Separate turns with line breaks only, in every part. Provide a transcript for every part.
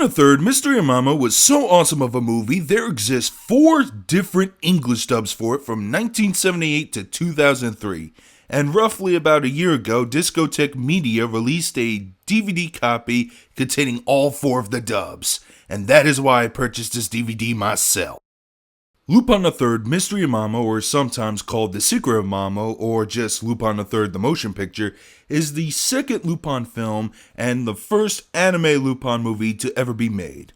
the Third, Mystery of Mamo was so awesome of a movie, there exist 4 different English dubs for it from 1978 to 2003. And roughly about a year ago, Discotek Media released a DVD copy containing all 4 of the dubs. And that is why I purchased this DVD myself. Lupin the Third, Mystery of Mamo, or sometimes called The Secret of Mamo, or just Lupin the Third, the motion picture, is the second Lupin film and the first anime Lupin movie to ever be made.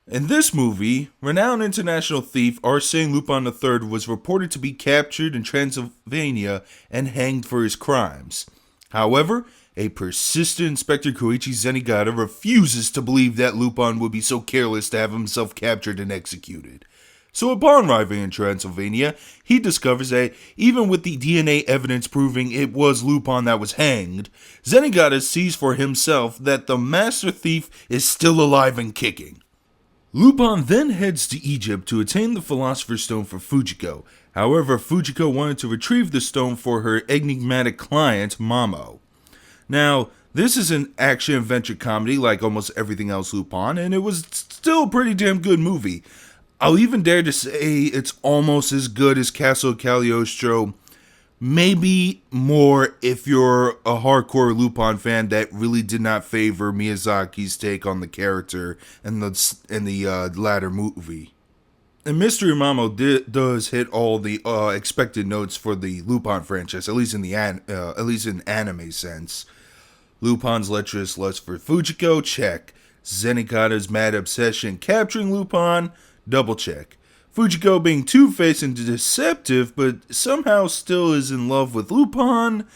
In this movie, renowned international thief Arsène Lupin III was reported to be captured in Transylvania and hanged for his crimes. However, a persistent Inspector Koichi Zenigata refuses to believe that Lupin would be so careless to have himself captured and executed. So upon arriving in Transylvania, he discovers that even with the DNA evidence proving it was Lupin that was hanged, Zenigata sees for himself that the master thief is still alive and kicking. Lupin then heads to Egypt to attain the Philosopher's Stone for Fujiko. However, Fujiko wanted to retrieve the stone for her enigmatic client, Mamo. Now, this is an action-adventure comedy like almost everything else Lupin, and it was still a pretty damn good movie. I'll even dare to say it's almost as good as Castle Cagliostro, maybe more if you're a hardcore Lupin fan that really did not favor Miyazaki's take on the character in the latter movie. And Mystery of Mamo does hit all the expected notes for the Lupin franchise, at least in anime sense. Lupin's lecherous lust for Fujiko, check. Zenigata's mad obsession capturing Lupin, double check. Fujiko being two-faced and deceptive, but somehow still is in love with Lupin,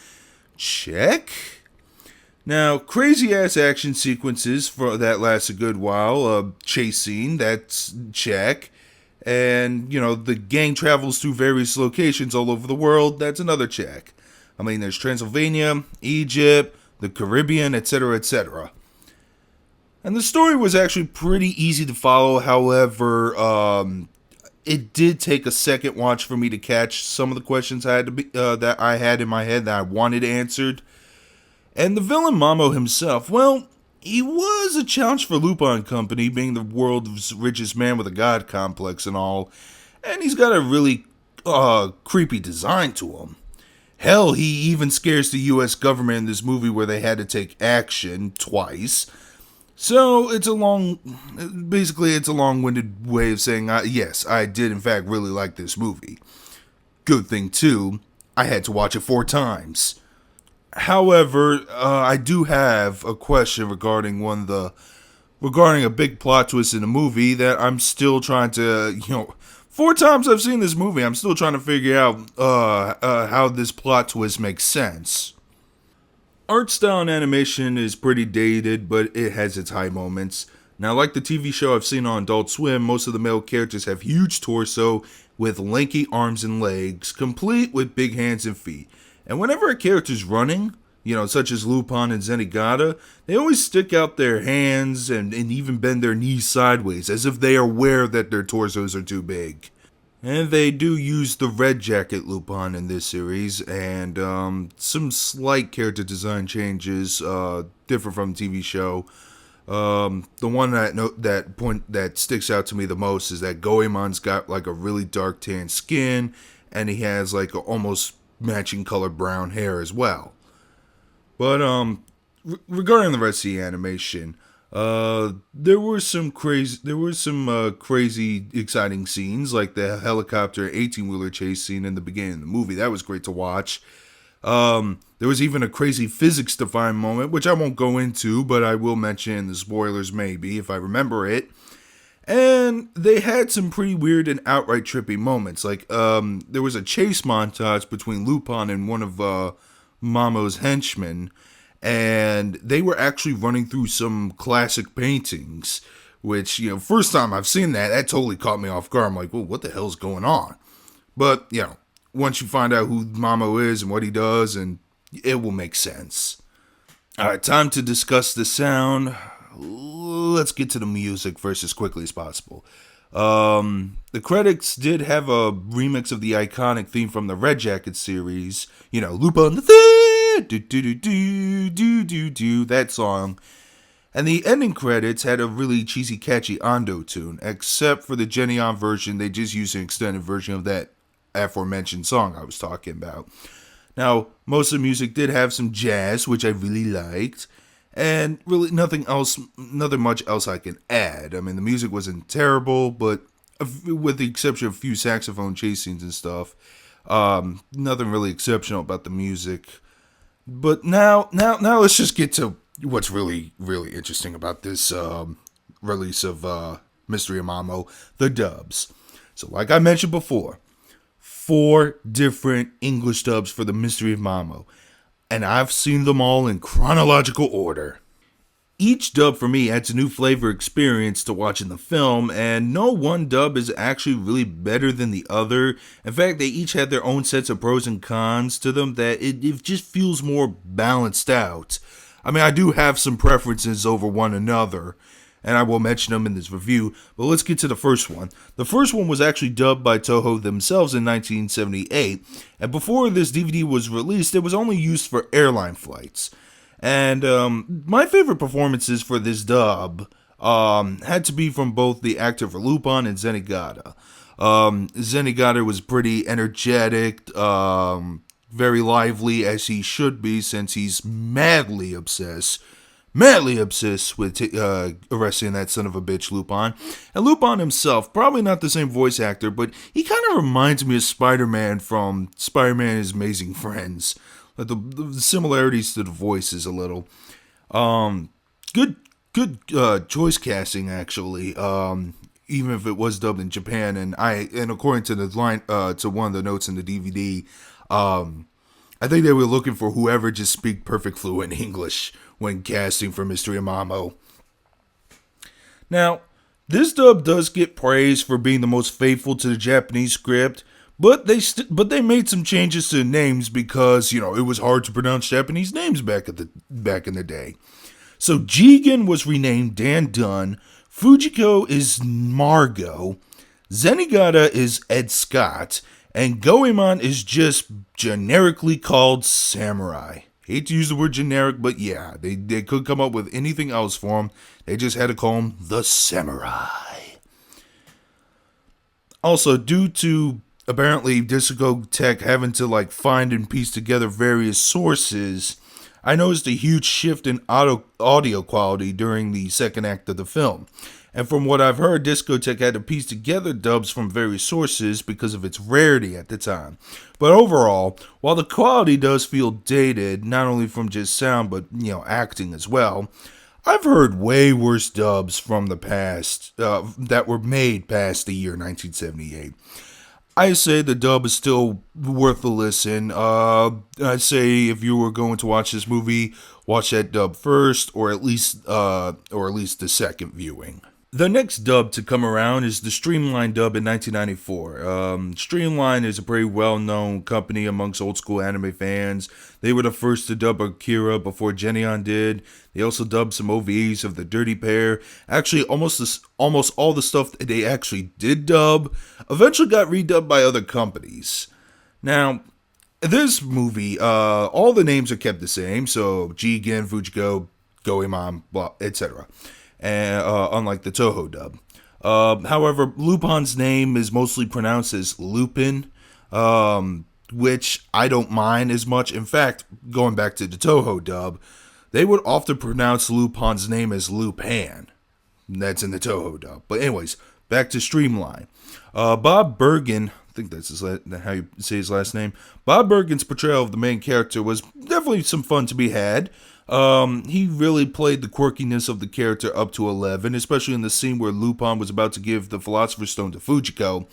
check. Now, crazy-ass action sequences for that lasts a good while. Chase scene, that's check. And, the gang travels through various locations all over the world, that's another check. I mean, there's Transylvania, Egypt, the Caribbean, etc., etc. And the story was actually pretty easy to follow. However, it did take a second watch for me to catch some of the questions that I had in my head that I wanted answered. And the villain Mamo himself, well, he was a challenge for Lupin Company, being the world's richest man with a god complex and all. And he's got a really creepy design to him. Hell, he even scares the US government in this movie where they had to take action twice. So, it's a long-winded way of saying, yes, I did in fact really like this movie. Good thing too, I had to watch it 4 times. However, I do have a question regarding a big plot twist in the movie that I'm still trying to, 4 times I've seen this movie, I'm still trying to figure out, how this plot twist makes sense. Art style and animation is pretty dated, but it has its high moments. Now, like the TV show I've seen on Adult Swim, most of the male characters have huge torso with lanky arms and legs, complete with big hands and feet. And whenever a character's running, such as Lupin and Zenigata, they always stick out their hands and even bend their knees sideways, as if they are aware that their torsos are too big. And they do use the red jacket Lupin in this series, and some slight character design changes, different from the TV show. The one that sticks out to me the most is that Goemon's got like a really dark tan skin, and he has like a almost matching colored brown hair as well. But regarding the rest of the animation, there were some crazy, exciting scenes, like the helicopter 18-wheeler chase scene in the beginning of the movie. That was great to watch. There was even a crazy physics-defying moment, which I won't go into, but I will mention in the spoilers maybe, if I remember it. And they had some pretty weird and outright trippy moments. Like, there was a chase montage between Lupin and one of Mamo's henchmen, and they were actually running through some classic paintings, which, first time I've seen that totally caught me off guard. I'm like, well, what the hell's going on? But, once you find out who Mamo is and what he does, and it will make sense. Alright, time to discuss the sound. Let's get to the music first as quickly as possible. The credits did have a remix of the iconic theme from the Red Jacket series. Lupin the Third, do do do do do do do, that song. And the ending credits had a really cheesy, catchy Ando tune, except for the Geneon version, they just used an extended version of that aforementioned song I was talking about. Now, most of the music did have some jazz, which I really liked, and really nothing much else I can add. I mean, the music wasn't terrible, but with the exception of a few saxophone chasings and stuff, nothing really exceptional about the music. But now let's just get to what's really, really interesting about this release of Mystery of Mamo, the dubs. So, like I mentioned before, 4 different English dubs for the Mystery of Mamo, and I've seen them all in chronological order. Each dub for me adds a new flavor experience to watching the film, and no one dub is actually really better than the other. In fact, they each have their own sets of pros and cons to them that it just feels more balanced out. I mean, I do have some preferences over one another, and I will mention them in this review, but let's get to the first one. The first one was actually dubbed by Toho themselves in 1978, and before this DVD was released, it was only used for airline flights. And my favorite performances for this dub had to be from both the actor for Lupin and Zenigata. Zenigata was pretty energetic, very lively, as he should be, since he's madly obsessed with arresting that son of a bitch Lupin. And Lupin himself, probably not the same voice actor, but he kind of reminds me of Spider-Man from Spider-Man and His Amazing Friends. The similarities to the voices a little. Good choice casting, actually. Even if it was dubbed in Japan, and according to the line to one of the notes in the DVD, I think they were looking for whoever just speak perfect fluent English when casting for Mystery of Mamo. Now, this dub does get praise for being the most faithful to the Japanese script. But they made some changes to the names because, it was hard to pronounce Japanese names back in the day. So Jigen was renamed Dan Dunn, Fujiko is Margot, Zenigata is Ed Scott, and Goemon is just generically called Samurai. Hate to use the word generic, but yeah, they could come up with anything else for him. They just had to call him the Samurai. Also, due to apparently Discotech having to find and piece together various sources, I noticed a huge shift in audio quality during the second act of the film. And from what I've heard, Discotech had to piece together dubs from various sources because of its rarity at the time. But overall, while the quality does feel dated, not only from just sound but acting as well, I've heard way worse dubs from the past that were made past the year 1978. I say the dub is still worth a listen. I'd say if you were going to watch this movie, watch that dub first, or at least the second viewing. The next dub to come around is the Streamline dub in 1994. Streamline is a pretty well-known company amongst old-school anime fans. They were the first to dub Akira before Geneon did. They also dubbed some OVAs of the Dirty Pair. Actually, almost all the stuff that they actually did dub eventually got redubbed by other companies. Now, this movie, all the names are kept the same, so Jigen, Fujiko, Goemon, etc., and unlike the Toho dub. However, Lupin's name is mostly pronounced as Lupin, which I don't mind as much. In fact, going back to the Toho dub, they would often pronounce Lupin's name as Lupin. That's in the Toho dub. But anyways, back to Streamline. Bob Bergen, I think that's how you say his last name. Bob Bergen's portrayal of the main character was definitely some fun to be had. He really played the quirkiness of the character up to 11, especially in the scene where Lupin was about to give the Philosopher's Stone to Fujiko.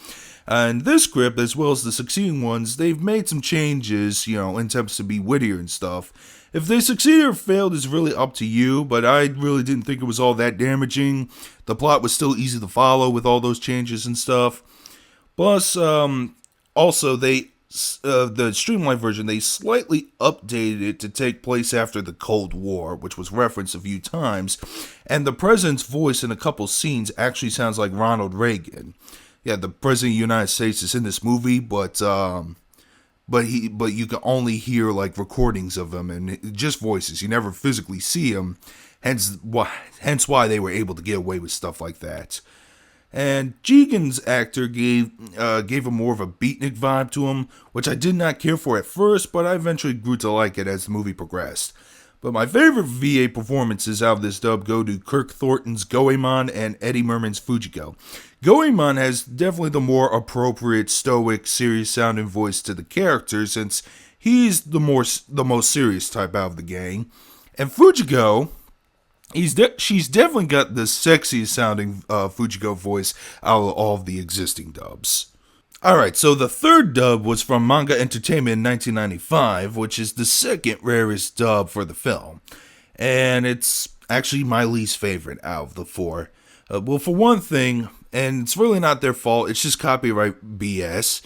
And this script, as well as the succeeding ones, they've made some changes, in attempts to be wittier and stuff. If they succeeded or failed is really up to you, but I really didn't think it was all that damaging. The plot was still easy to follow with all those changes and stuff. Plus, also, the Streamline version, they slightly updated it to take place after the Cold War, which was referenced a few times, and the president's voice in a couple scenes actually sounds like Ronald Reagan. Yeah, the president of the United States is in this movie, but you can only hear recordings of him and just voices. You never physically see him, hence why they were able to get away with stuff like that. And Jigen's actor gave him more of a beatnik vibe to him, which I did not care for at first, but I eventually grew to like it as the movie progressed. But my favorite VA performances out of this dub go to Kirk Thornton's Goemon and Eddie Merman's Fujiko. Goemon has definitely the more appropriate, stoic, serious-sounding voice to the character, since he's the most serious type out of the gang. And Fujiko, she's definitely got the sexiest sounding Fujiko voice out of all of the existing dubs. Alright, so the third dub was from Manga Entertainment in 1995, which is the second rarest dub for the film. And it's actually my least favorite out of the four. Well, for one thing, and it's really not their fault, it's just copyright BS,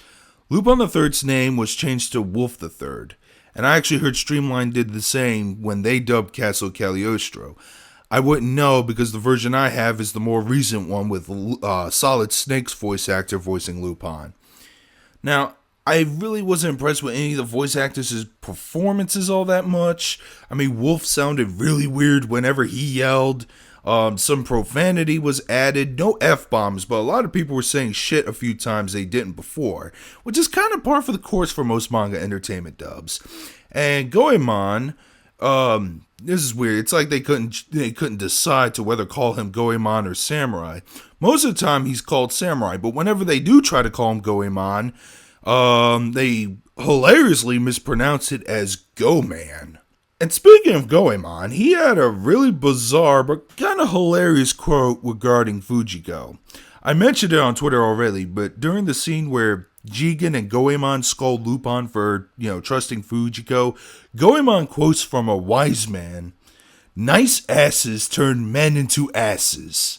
Lupin III's name was changed to Wolf III. And I actually heard Streamline did the same when they dubbed Castle Cagliostro. I wouldn't know because the version I have is the more recent one with Solid Snake's voice actor voicing Lupin. Now, I really wasn't impressed with any of the voice actors' performances all that much. I mean, Wolf sounded really weird whenever he yelled. Some profanity was added, no F-bombs, but a lot of people were saying shit a few times they didn't before, which is kind of par for the course for most Manga Entertainment dubs. And Goemon, this is weird. It's like they couldn't decide to whether call him Goemon or Samurai. Most of the time he's called Samurai, but whenever they do try to call him Goemon, they hilariously mispronounce it as Go-Man. And speaking of Goemon, he had a really bizarre but kind of hilarious quote regarding Fujiko. I mentioned it on Twitter already, but during the scene where Jigen and Goemon scold Lupin for, trusting Fujiko, Goemon quotes from a wise man, "Nice asses turn men into asses."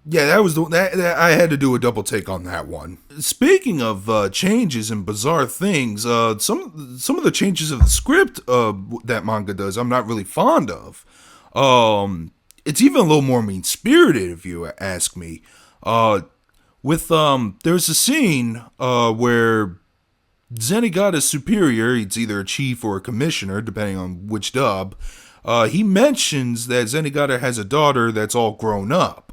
Yeah, that I had to do a double take on that one. Speaking of changes and bizarre things, some of the changes of the script that manga does, I'm not really fond of. It's even a little more mean-spirited, if you ask me. There's a scene where Zenigata's superior, it's either a chief or a commissioner, depending on which dub, he mentions that Zenigata has a daughter that's all grown up.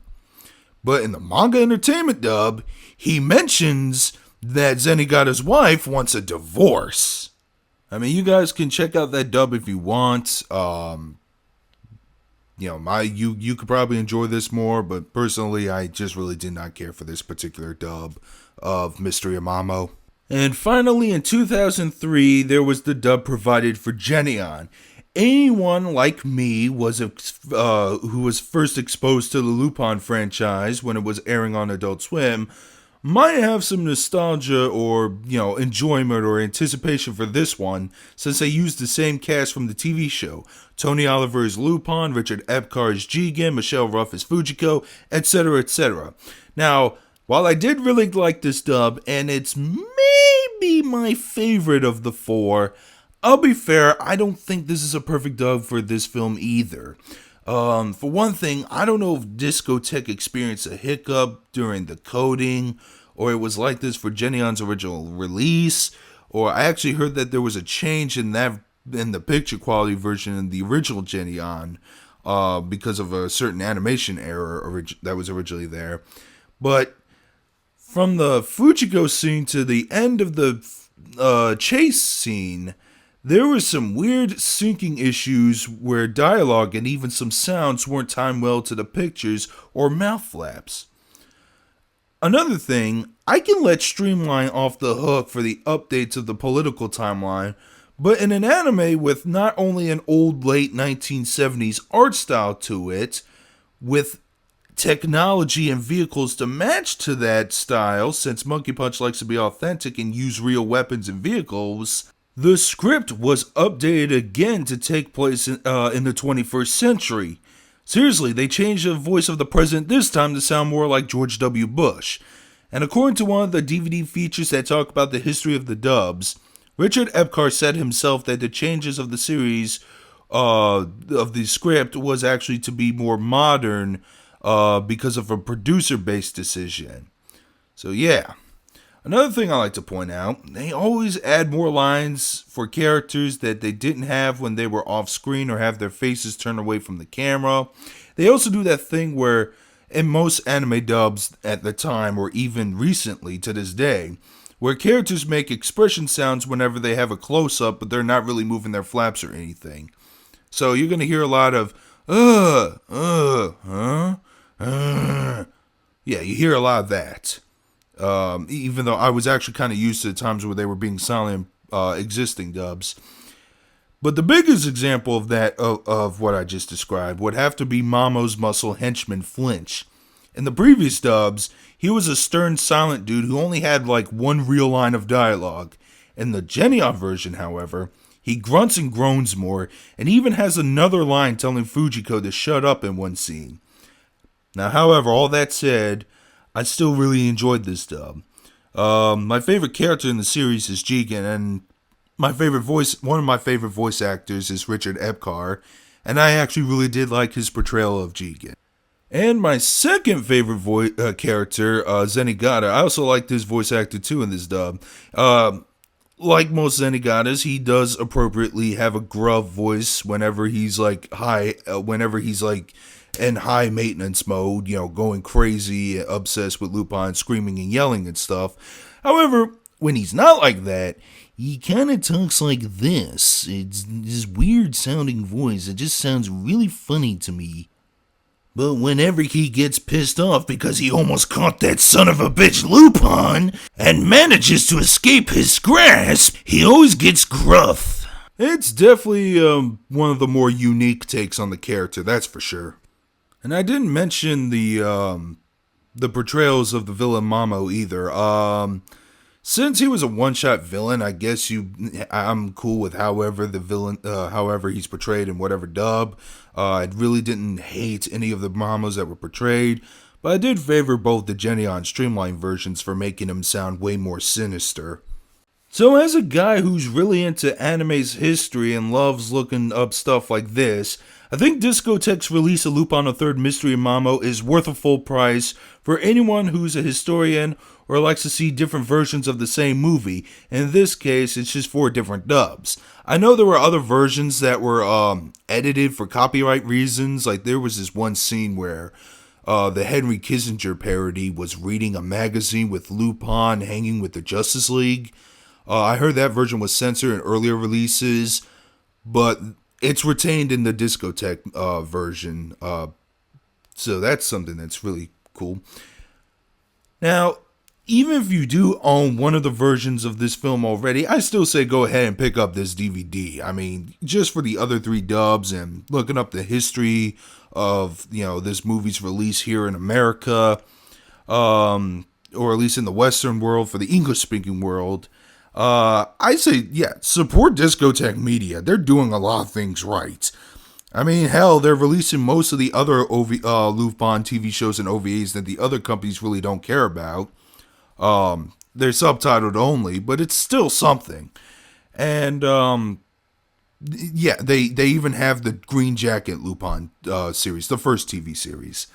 But in the Manga Entertainment dub, he mentions that Zenigata's wife wants a divorce. I mean, you guys can check out that dub if you want. You could probably enjoy this more, but personally, I just really did not care for this particular dub of Mystery of Mamo. And finally, in 2003, there was the dub provided for Geneon. Anyone like me who was first exposed to the Lupin franchise when it was airing on Adult Swim might have some nostalgia or, enjoyment or anticipation for this one, since they used the same cast from the TV show. Tony Oliver as Lupin, Richard Epcar as Jigen, Michelle Ruff as Fujiko, etc., etc. Now, while I did really like this dub, and it's maybe my favorite of the four, I'll be fair, I don't think this is a perfect dub for this film either. For one thing, I don't know if Discotek experienced a hiccup during the coding, or it was like this for Geneon's original release, or I actually heard that there was a change in the picture quality version in the original Geneon, because of a certain animation error that was originally there. But from the Fujiko scene to the end of the chase scene, there was some weird syncing issues where dialogue and even some sounds weren't timed well to the pictures or mouth flaps. Another thing, I can let Streamline off the hook for the updates of the political timeline, but in an anime with not only an old late 1970s art style to it, with technology and vehicles to match to that style, since Monkey Punch likes to be authentic and use real weapons and vehicles, the script was updated again to take place in the 21st century. Seriously, they changed the voice of the president this time to sound more like George W. Bush. And according to one of the DVD features that talk about the history of the dubs, Richard Epcar said himself that the changes of the series of the script was actually to be more modern because of a producer-based decision. So yeah. Another thing I like to point out, they always add more lines for characters that they didn't have when they were off screen or have their faces turned away from the camera. They also do that thing where in most anime dubs at the time, or even recently to this day, where characters make expression sounds whenever they have a close-up, but they're not really moving their flaps or anything. So you're going to hear a lot of, yeah, you hear a lot of that. Even though I was actually kind of used to the times where they were being silent existing dubs. But the biggest example of that, of what I just described, would have to be Mamo's muscle henchman Flinch. In the previous dubs, he was a stern, silent dude who only had like one real line of dialogue. In the Geneon version, however, he grunts and groans more, and even has another line telling Fujiko to shut up in one scene. Now, however, all that said, I still really enjoyed this dub. My favorite character in the series is Jigen, and one of my favorite voice actors is Richard Epcar, and I actually really did like his portrayal of Jigen. And my second favorite character, Zenigata, I also liked his voice actor too in this dub. Like most Zenigatas, he does appropriately have a gruff voice whenever he's like in high maintenance mode, going crazy, obsessed with Lupin, screaming and yelling and stuff. However, when he's not like that, he kind of talks like this. It's this weird sounding voice. It just sounds really funny to me. But whenever he gets pissed off because he almost caught that son of a bitch Lupin and manages to escape his grasp, he always gets gruff. It's definitely one of the more unique takes on the character, that's for sure. And I didn't mention the portrayals of the villain Mamo either. Since he was a one-shot villain, I guess I'm cool with however he's portrayed in whatever dub. I really didn't hate any of the Mamos that were portrayed, but I did favor both the Geneon Streamline versions for making him sound way more sinister. So as a guy who's really into anime's history and loves looking up stuff like this, I think Discotek's release of Lupin the Third Mystery Mamo is worth a full price for anyone who's a historian or likes to see different versions of the same movie. In this case, it's just 4 different dubs. I know there were other versions that were edited for copyright reasons. Like there was this one scene where the Henry Kissinger parody was reading a magazine with Lupin hanging with the Justice League. I heard that version was censored in earlier releases, but it's retained in the Discotek version. So that's something that's really cool. Now, even if you do own one of the versions of this film already, I still say go ahead and pick up this DVD. I mean, just for the other 3 dubs and looking up the history of, this movie's release here in America, or at least in the Western world, for the English-speaking world, I say, support Discotek Media. They're doing a lot of things right. I mean, hell, they're releasing most of the other Lupin TV shows and OVAs that the other companies really don't care about. They're subtitled only, but it's still something. And, they even have the Green Jacket Lupin series, the first TV series.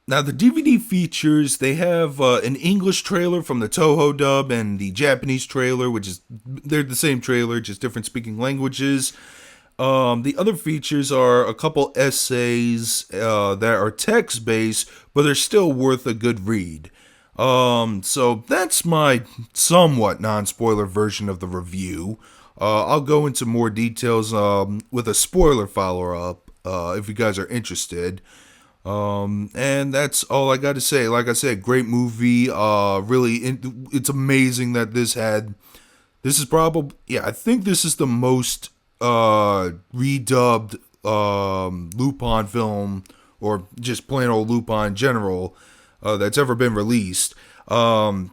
Now, the DVD features, they have an English trailer from the Toho dub and the Japanese trailer, they're the same trailer, just different speaking languages. The other features are a couple essays that are text-based, but they're still worth a good read. So that's my somewhat non-spoiler version of the review. I'll go into more details with a spoiler follow-up if you guys are interested. And that's all I got to say. Like I said, great movie. It's amazing that I think this is the most redubbed Lupin film, or just plain old Lupin in general, that's ever been released. Like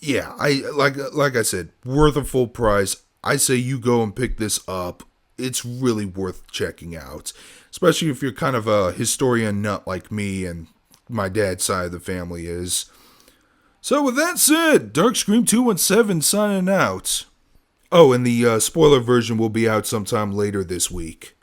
I said, worth a full price. I say you go and pick this up. It's really worth checking out, especially if you're kind of a historian nut like me and my dad's side of the family is. So with that said, Darkscream 217 signing out. Oh, and the spoiler version will be out sometime later this week.